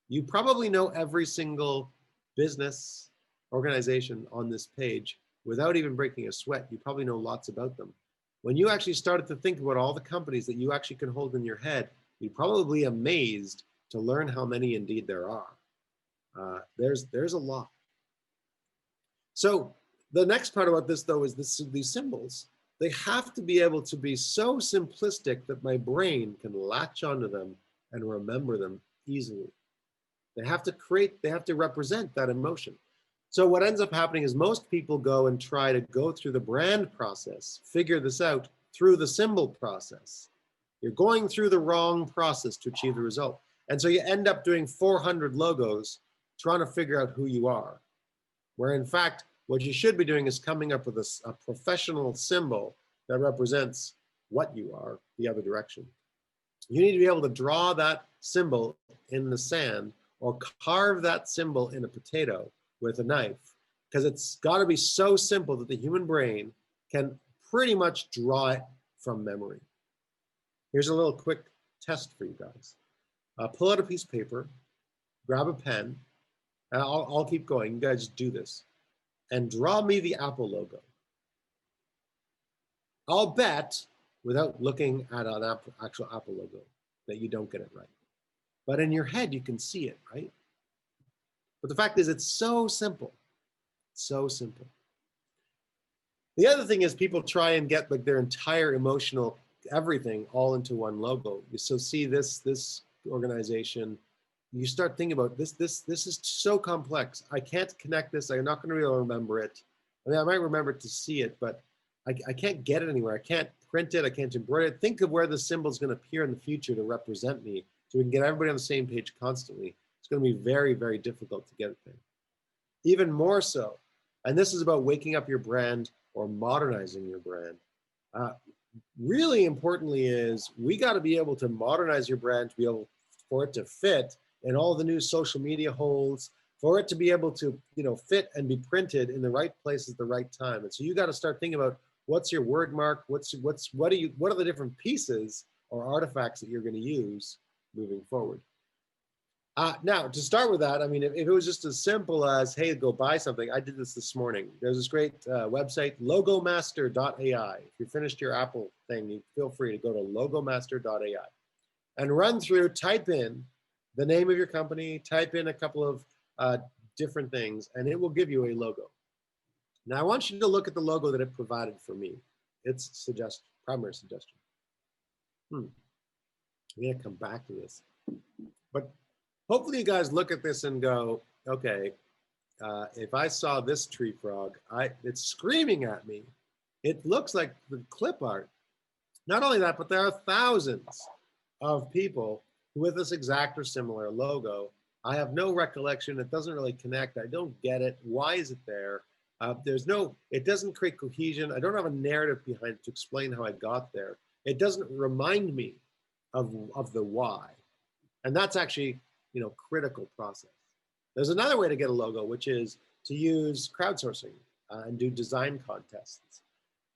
You probably know every single business organization on this page without even breaking a sweat. You probably know lots about them. When you actually started to think about all the companies that you actually can hold in your head, you're probably amazed to learn how many indeed there are. There's a lot. So the next part about this, though, is these symbols. They have to be able to be so simplistic that my brain can latch onto them and remember them easily. They have to represent that emotion. So what ends up happening is most people go and try to go through the brand process, figure this out through the symbol process. You're going through the wrong process to achieve the result. And so you end up doing 400 logos trying to figure out who you are. Where in fact, what you should be doing is coming up with a professional symbol that represents what you are, the other direction. You need to be able to draw that symbol in the sand or carve that symbol in a potato with a knife, because it's got to be so simple that the human brain can pretty much draw it from memory. Here's a little quick test for you guys. Pull out a piece of paper, grab a pen, and I'll keep going. You guys do this. And draw me the Apple logo. I'll bet, without looking at an actual Apple logo, that you don't get it right. But in your head, you can see it, right? But the fact is, it's so simple. So simple. The other thing is people try and get like their entire emotional everything all into one logo. So see this organization, you start thinking about this is so complex. I can't connect this. I'm not going to be able to remember it. I mean, I might remember to see it, but I can't get it anywhere. I can't print it, I can't embroider it. Think of where the symbol is going to appear in the future to represent me so we can get everybody on the same page constantly. It's going to be very, very difficult to get it there. Even more so, and this is about waking up your brand or modernizing your brand. Really importantly is we got to be able to modernize your brand to be able for it to fit in all the new social media holes, for it to be able to, fit and be printed in the right place at the right time. And so you got to start thinking about what's your word mark, what are the different pieces or artifacts that you're going to use moving forward. Now, to start with that, I mean, if it was just as simple as, hey, go buy something, I did this morning. There's this great website, logomaster.ai. If you finished your Apple thing, you feel free to go to logomaster.ai and run through, type in the name of your company, type in a couple of different things, and it will give you a logo. Now, I want you to look at the logo that it provided for me. It's primary suggestion. I'm going to come back to this. But hopefully you guys look at this and go, okay, if I saw this tree frog, it's screaming at me. It looks like the clip art. Not only that, but there are thousands of people with this exact or similar logo. I have no recollection. It doesn't really connect. I don't get it. Why is it there? It doesn't create cohesion. I don't have a narrative behind it to explain how I got there. It doesn't remind me of the why. And that's actually, critical process. There's another way to get a logo, which is to use crowdsourcing and do design contests.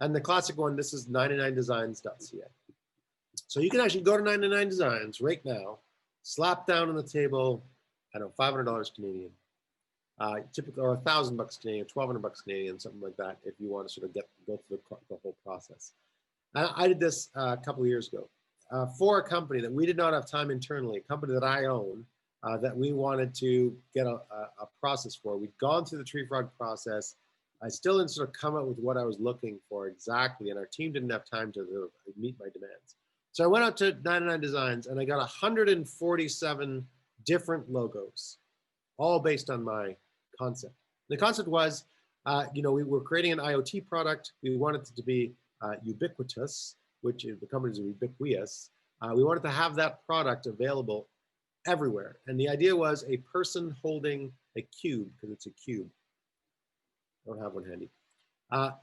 And the classic one, this is 99designs.ca. So you can actually go to 99 Designs right now, slap down on the table, I don't know, $500 Canadian, typically, or $1,000 Canadian, $1,200 Canadian, something like that, if you want to sort of go through the whole process. I did this a couple of years ago for a company that we did not have time internally, a company that I own, that we wanted to get a process for. We'd gone through the Treefrog process. I still didn't sort of come up with what I was looking for exactly, and our team didn't have time to meet my demands. So I went out to 99 Designs and I got 147 different logos, all based on my concept. The concept was, we were creating an IoT product. We wanted it to be ubiquitous, which the companies are ubiquitous. We wanted to have that product available everywhere. And the idea was a person holding a cube, because it's a cube. I don't have one handy.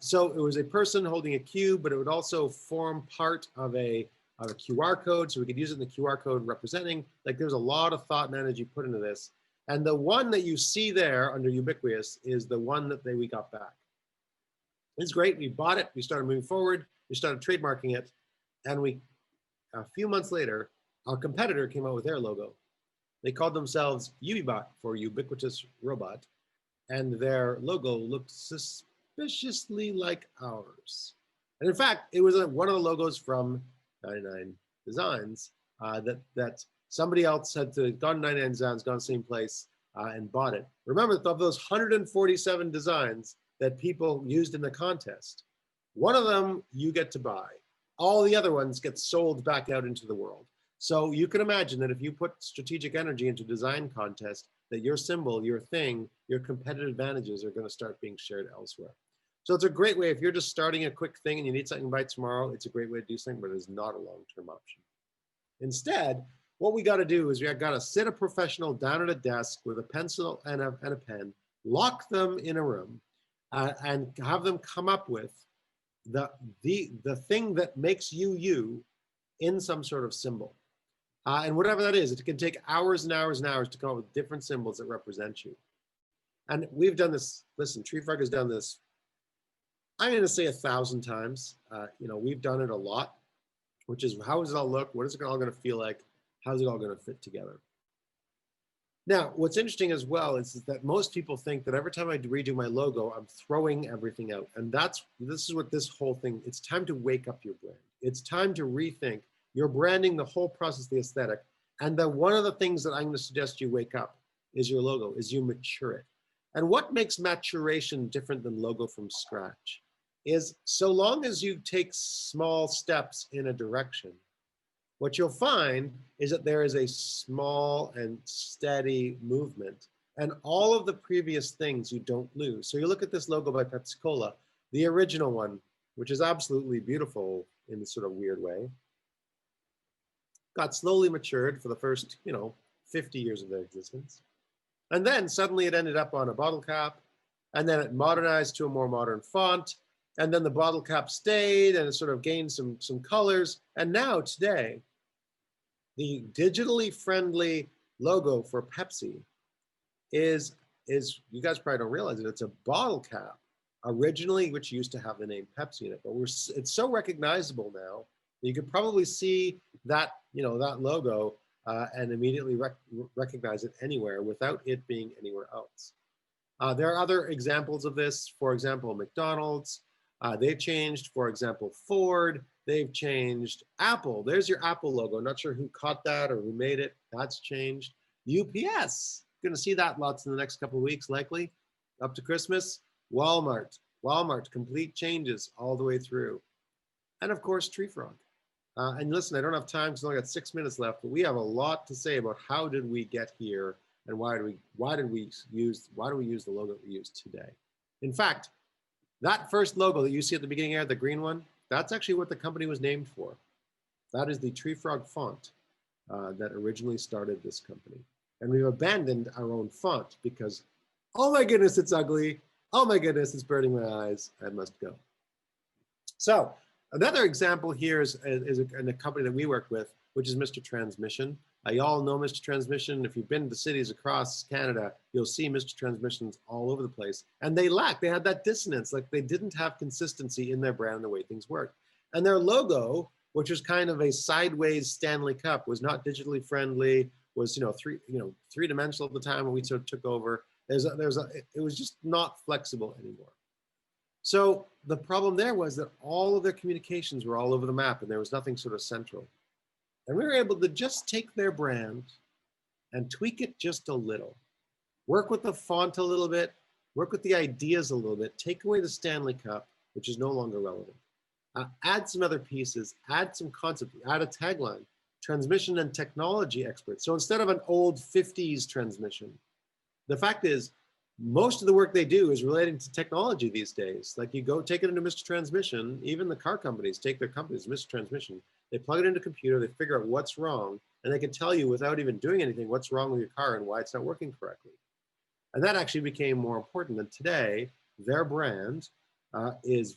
So it was a person holding a cube, but it would also form part of a QR code, so we could use it in the QR code representing. Like, there's a lot of thought and energy put into this. And the one that you see there under ubiquitous is the one that we got back. It's great. We bought it. We started moving forward. We started trademarking it. And a few months later, our competitor came out with their logo. They called themselves Ubibot for ubiquitous robot. And their logo looked suspiciously like ours. And in fact, it was one of the logos from 99 Designs that somebody else had gone to 99 Designs, gone to the same place and bought it. Remember, of those 147 designs that people used in the contest, one of them you get to buy. All the other ones get sold back out into the world. So you can imagine that if you put strategic energy into design contest, that your symbol, your thing, your competitive advantages are going to start being shared elsewhere. So it's a great way, if you're just starting a quick thing and you need something by tomorrow, it's a great way to do something, but it is not a long-term option. Instead, what we got to do is we got to sit a professional down at a desk with a pencil and a pen, lock them in a room, and have them come up with the thing that makes you in some sort of symbol. And whatever that is, it can take hours and hours and hours to come up with different symbols that represent you. And we've done this, listen, Treefrog has done this, I'm going to say 1,000 times. We've done it a lot, which is, how does it all look? What is it all going to feel like? How's it all going to fit together? Now, what's interesting as well is that most people think that every time I redo my logo, I'm throwing everything out. And this is what this whole thing, it's time to wake up your brand. It's time to rethink your branding, the whole process, the aesthetic. And one of the things that I'm going to suggest you wake up is your logo, is you mature it. And what makes maturation different than logo from scratch is, so long as you take small steps in a direction, what you'll find is that there is a small and steady movement, and all of the previous things you don't lose. So you look at this logo by Pepsi Cola, the original one, which is absolutely beautiful. in this sort of weird way. Got slowly matured for the first, 50 years of their existence. And then suddenly it ended up on a bottle cap, and then it modernized to a more modern font, and then the bottle cap stayed, and it sort of gained some colors. And now today, the digitally friendly logo for Pepsi is you guys probably don't realize it, it's a bottle cap originally, which used to have the name Pepsi in it, but it's so recognizable now that you could probably see that, that logo and immediately recognize it anywhere without it being anywhere else. There are other examples of this. For example, McDonald's, they've changed. For example, Ford, they've changed. Apple, there's your Apple logo. Not sure who caught that or who made it. That's changed. UPS, going to see that lots in the next couple of weeks, likely up to Christmas. Walmart, complete changes all the way through. And of course, Treefrog. And listen, I don't have time because I only got 6 minutes left, but we have a lot to say about how did we get here and why do we use the logo that we use today. In fact, that first logo that you see at the beginning here, the green one, that's actually what the company was named for. That is the Treefrog font that originally started this company. And we've abandoned our own font because, oh my goodness, it's ugly. Oh my goodness, it's burning my eyes. I must go. So another example here is a company that we work with, which is Mr. Transmission. You all know Mr. Transmission. If you've been to cities across Canada, you'll see Mr. Transmissions all over the place. And they had that dissonance, like they didn't have consistency in their brand and the way things worked. And their logo, which was kind of a sideways Stanley Cup, was not digitally friendly, was three-dimensional at the time when we sort of took over. It was just not flexible anymore. So the problem there was that all of their communications were all over the map and there was nothing sort of central. And we were able to just take their brand and tweak it just a little. Work with the font a little bit, work with the ideas a little bit, take away the Stanley Cup, which is no longer relevant. Add some other pieces, add some concept, add a tagline, transmission and technology experts. So instead of an old 50s transmission, the fact is, most of the work they do is relating to technology these days. Like you go take it into Mr. Transmission, even the car companies take their companies, Mr. Transmission, they plug it into a computer, they figure out what's wrong, and they can tell you without even doing anything what's wrong with your car and why it's not working correctly. And that actually became more important. And today, their brand is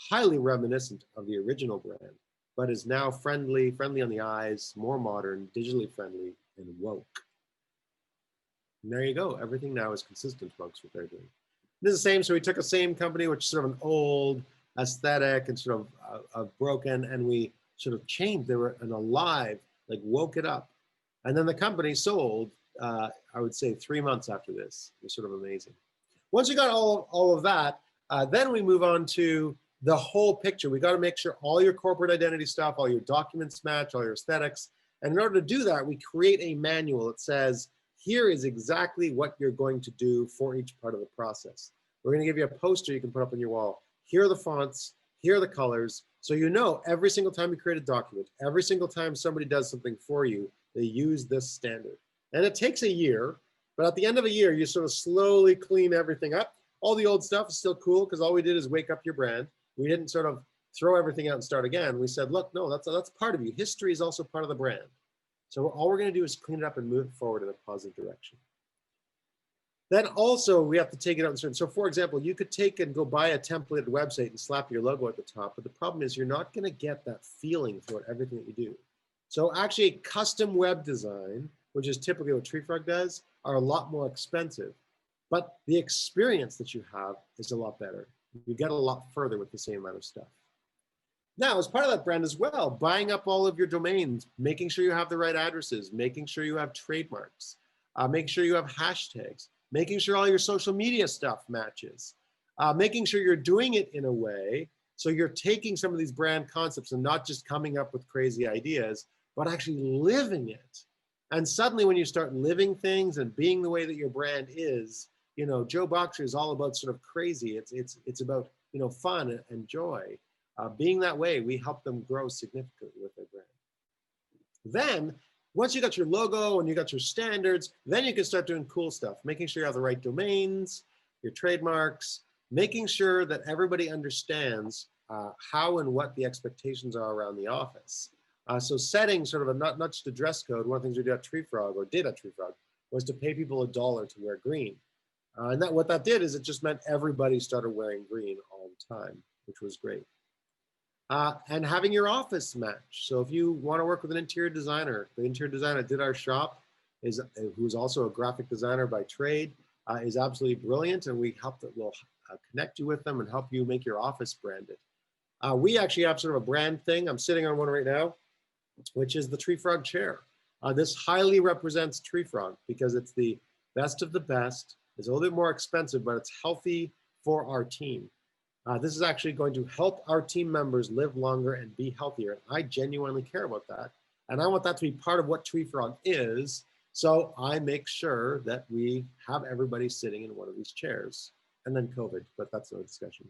highly reminiscent of the original brand, but is now friendly on the eyes, more modern, digitally friendly, and woke. And there you go. Everything now is consistent amongst what they're doing. This is the same. So we took a same company, which is sort of an old aesthetic and sort of broken, and we sort of changed. They were an alive, like woke it up. And then the company sold, I would say 3 months after this. It was sort of amazing. Once you got all of that, then we move on to the whole picture. We got to make sure all your corporate identity stuff, all your documents match, all your aesthetics. And in order to do that, we create a manual that says, here is exactly what you're going to do for each part of the process. We're going to give you a poster you can put up on your wall. Here are the fonts, here are the colors. So you know every single time you create a document, every single time somebody does something for you, they use this standard. And it takes a year, but at the end of a year, you sort of slowly clean everything up. All the old stuff is still cool because all we did is wake up your brand. We didn't sort of throw everything out and start again. We said, look, no, that's part of you. History is also part of the brand. So all we're going to do is clean it up and move it forward in a positive direction. Then also we have to take it out and certain. So for example, you could take and go buy a templated website and slap your logo at the top, but the problem is you're not going to get that feeling throughout everything that you do. So actually custom web design, which is typically what Treefrog does, are a lot more expensive, but the experience that you have is a lot better. You get a lot further with the same amount of stuff. Now, as part of that brand as well, buying up all of your domains, making sure you have the right addresses, making sure you have trademarks, making sure you have hashtags, making sure all your social media stuff matches, making sure you're doing it in a way so you're taking some of these brand concepts and not just coming up with crazy ideas, but actually living it. And suddenly when you start living things and being the way that your brand is, you know, Joe Boxer is all about sort of crazy. It's about, you know, fun and joy. Being that way, we help them grow significantly with their brand. Then, once you got your logo and you got your standards, then you can start doing cool stuff, making sure you have the right domains, your trademarks, making sure that everybody understands how and what the expectations are around the office. So setting sort of a not just a dress code. One of the things we did at Treefrog, or did at Treefrog, was to pay people $1 to wear green. And what that did is it just meant everybody started wearing green all the time, which was great. And having your office match. So if you want to work with an interior designer, the interior designer that did our shop, who is also a graphic designer by trade, is absolutely brilliant, and we'll connect you with them and help you make your office branded. We actually have sort of a brand thing. I'm sitting on one right now, which is the Treefrog chair. This highly represents Treefrog because it's the best of the best. It's a little bit more expensive, but it's healthy for our team. This is actually going to help our team members live longer and be healthier. And I genuinely care about that. And I want that to be part of what Treefrog is. So I make sure that we have everybody sitting in one of these chairs. And then COVID, but that's no discussion.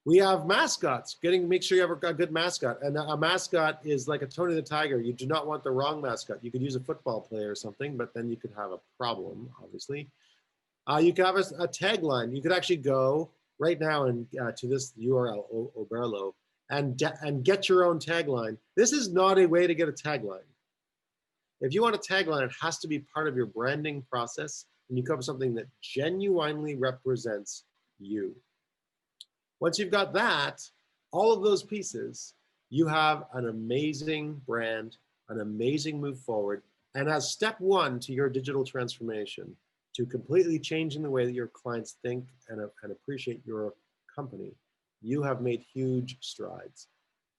We have mascots. Make sure you have a good mascot. And a mascot is like a Tony the Tiger. You do not want the wrong mascot. You could use a football player or something, but then you could have a problem, obviously. You could have a tagline. You could actually go right now and to this URL, Oberlo, and get your own tagline. This is not a way to get a tagline. If you want a tagline, it has to be part of your branding process, and you come up with something that genuinely represents you. Once you've got that, all of those pieces, you have an amazing brand, an amazing move forward, and as step one to your digital transformation, to completely changing the way that your clients think and appreciate your company, you have made huge strides.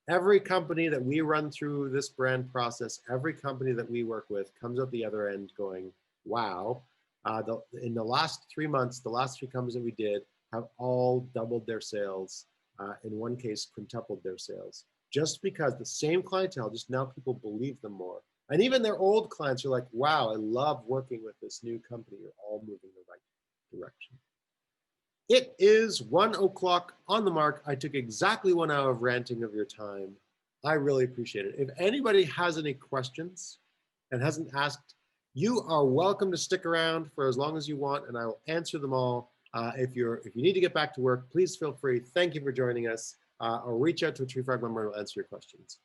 Every company that we run through this brand process, every company that we work with comes out the other end going, wow. In the last 3 months, the last 3 companies that we did have all doubled their sales, in one case quintupled their sales, just because the same clientele, just now people believe them more. And even their old clients are like, wow, I love working with this new company. You're all moving the right direction. It is 1 o'clock on the mark. I took exactly 1 hour of ranting of your time. I really appreciate it. If anybody has any questions and hasn't asked, you are welcome to stick around for as long as you want, and I will answer them all. If you need to get back to work, please feel free. Thank you for joining us. Or reach out to a Treefrog member and we'll answer your questions.